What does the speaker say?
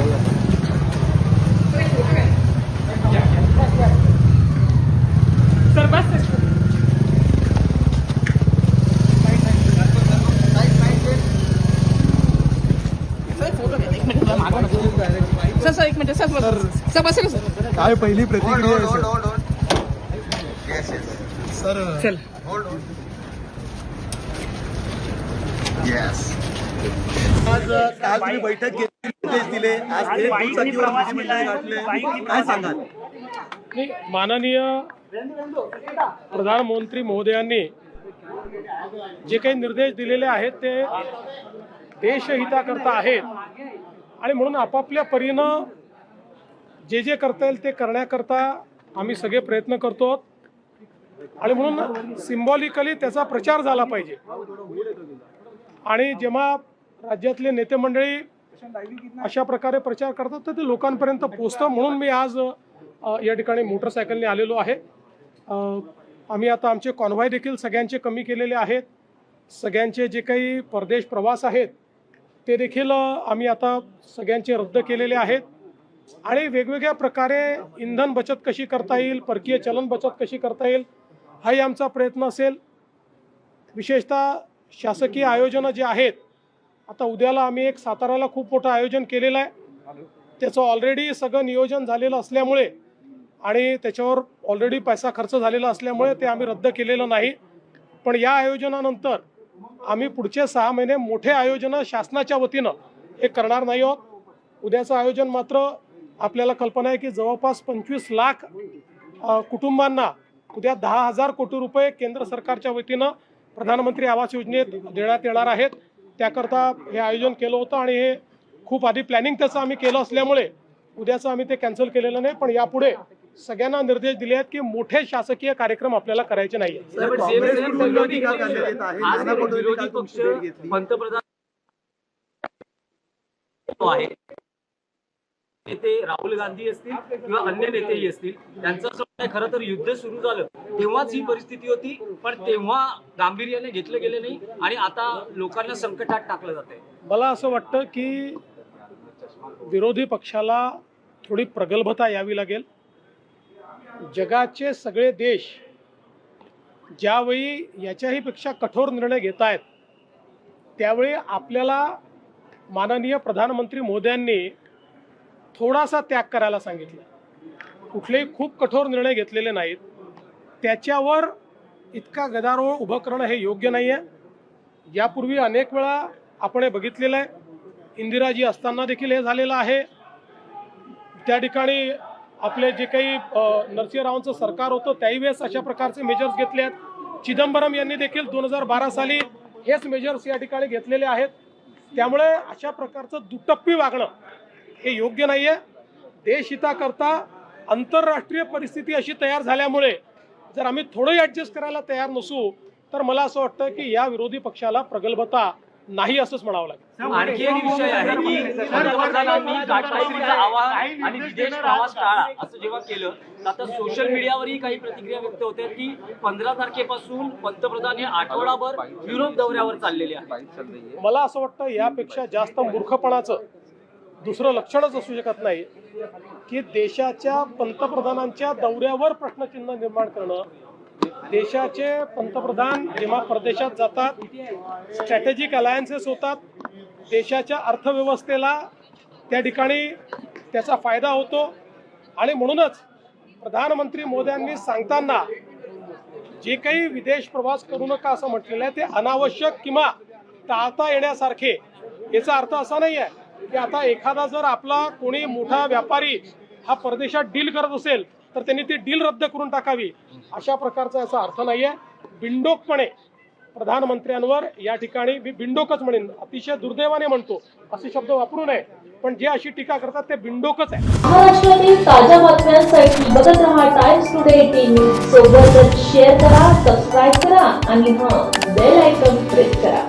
Sir एक minute sir बसेल sir काय पहिली प्रतिक्रिया आहे सर? चल आज काल तुम्ही बैठक घेतली, निर्देश दिले, आज एक दुचाकीवर मंत्रिमंडळ गाठले, काय सांगाल? माननीय प्रधानमंत्री महोदयांनी जे काही निर्देश दिलेले आहेत ते देशहिताकरता आहेत आणि म्हणून आपापल्या परीनं जे जे करता येईल ते करण्याकरता आम्ही सगळे प्रयत्न करतो आणि म्हणून सिम्बॉलिकली त्याचा प्रचार झाला पाहिजे. आणि जेव्हा राज्यातले नेते मंडळी अशा प्रकारे प्रचार करतात तर ते लोकांपर्यंत पोहोचतं. म्हणून मी आज या ठिकाणी मोटरसायकलने आलेलो आहे. आम्ही आता आमचे कॉन्व्हॉय देखील सगळ्यांचे कमी केलेले आहेत. सगळ्यांचे जे काही परदेश प्रवास आहेत ते देखील आम्ही आता सगळ्यांचे रद्द केलेले आहेत आणि वेगवेगळ्या प्रकारे इंधन बचत कशी करता येईल, परकीय चलन बचत कशी करता येईल हाही आमचा प्रयत्न असेल. विशेषतः शासकीय आयोजनं जे आहेत, आता उद्याला आम्ही एक साताराला खूप मोठं आयोजन केलेलं आहे. त्याचं ऑलरेडी सगळं नियोजन झालेलं असल्यामुळे आणि त्याच्यावर ऑलरेडी पैसा खर्च झालेला असल्यामुळे ते आम्ही रद्द केलेलं नाही. पण या आयोजनानंतर आम्ही पुढचे 6 महिने मोठे आयोजनं शासनाच्या वतीनं हे करणार नाही आहोत. उद्याचं आयोजन मात्र आपल्याला कल्पना आहे की जवळपास 25 लाख कुटुंबांना उद्या 10,000 कोटी रुपये केंद्र सरकारच्या वतीनं प्रधानमंत्री आवास योजनेत देण्यात येणार आहेत. त्याकरता हे आयोजन केलं होतं आणि हे खूप आधी प्लॅनिंग त्याचं आम्ही केलं असल्यामुळे उद्याचं आम्ही ते कॅन्सल केलेलं नाही. पण यापुढे सगळ्यांना निर्देश दिले आहेत की मोठे शासकीय कार्यक्रम आपल्याला करायचे नाही. नेते राहुल गांधी असतील किंवा अन्य नेतेही असतील, त्यांचं असं म्हणणं खरं तर युद्ध सुरू झालं तेव्हाच ही परिस्थिती होती, पण तेव्हा गांभीर्याने घेतलं गेलं नाही आणि आता लोकांना संकटात टाकलं जातंय. मला असं वाटतं की विरोधी पक्षाला थोडी प्रगल्भता यावी लागेल. जगाचे सगळे देश ज्यावेळी याच्याही पेक्षा कठोर निर्णय घेत आहेत त्यावेळी आपल्याला माननीय प्रधानमंत्री महोदयांनी थोडासा त्याग करायला सांगितलं. कुठलेही खूप कठोर निर्णय घेतलेले नाहीत. त्याच्यावर इतका गदारोळ उभं करणं हे योग्य नाही आहे. यापूर्वी अनेक वेळा आपण हे बघितलेलं आहे. इंदिराजी असताना देखील हे झालेलं आहे. त्या ठिकाणी आपले जे काही नरसिंहरावांचं सरकार होतं त्याही वेळेस अशा प्रकारचे मेजर्स घेतले आहेत. चिदंबरम यांनी देखील 2012 साली हेच मेजर्स या ठिकाणी घेतलेले आहेत. त्यामुळे अशा प्रकारचं दुटप्पी वागणं हे योग्य नाही आहे. देशहिताकरता आंतरराष्ट्रीय परिस्थिती अशी तयार झाल्यामुळे जर आम्ही थोडंही ॲडजस्ट करायला तयार नसू तर मला असं वाटतं की या विरोधी पक्षाला प्रगल्भता नाही असंच म्हणावं लागेल. आणखी एक विषय आहे की पंतप्रधानांनी गाठबंदीचं आवाहन आणि विदेश प्रवास टाळा असं जेव्हा केलं तर आता सोशल मीडियावरही काही प्रतिक्रिया व्यक्त होत्या की 15 तारखेपासून पंतप्रधान हे आठवडाभर युरोप दौऱ्यावर चाललेले आहेत. मला असं वाटतं यापेक्षा जास्त मूर्खपणाचं दुसरं लक्षणच असू शकत नाही की देशाच्या पंतप्रधानांच्या दौऱ्यावर प्रश्नचिन्ह निर्माण करणं. देशाचे पंतप्रधान जेव्हा परदेशात जातात, स्ट्रॅटेजिक अलायन्सेस होतात, देशाच्या अर्थव्यवस्थेला त्या ठिकाणी त्याचा फायदा होतो आणि म्हणूनच प्रधानमंत्री मोदयांनी सांगताना जे काही विदेश प्रवास करू नका असं म्हटलेलं आहे ते अनावश्यक किंवा टाळता येण्यासारखे. याचा अर्थ असा नाही आहे की आता एखादा जर आपला कोणी मोठा व्यापारी हा परदेशात डील करत असेल तर त्यांनी ती डील रद्द करून टाकावी, अशा प्रकारचा याचा अर्थ नाही आहे. बिनडोकपणे प्रधानमंत्र्यांवर या ठिकाणी मी बिनडोकच म्हणेन, अतिशय दुर्दैवाने म्हणतो, असे शब्द वापरू नये, पण जे अशी टीका करतात ते बिनडोकच आहे. महाराष्ट्रातील ताज्या बातम्यांसाठी बघत रहा टाइम्स टुडे 18 न्यूज. सोबतच शेअर करा, सबस्क्राईब करा आणि बेल आयकॉन प्रेस करा.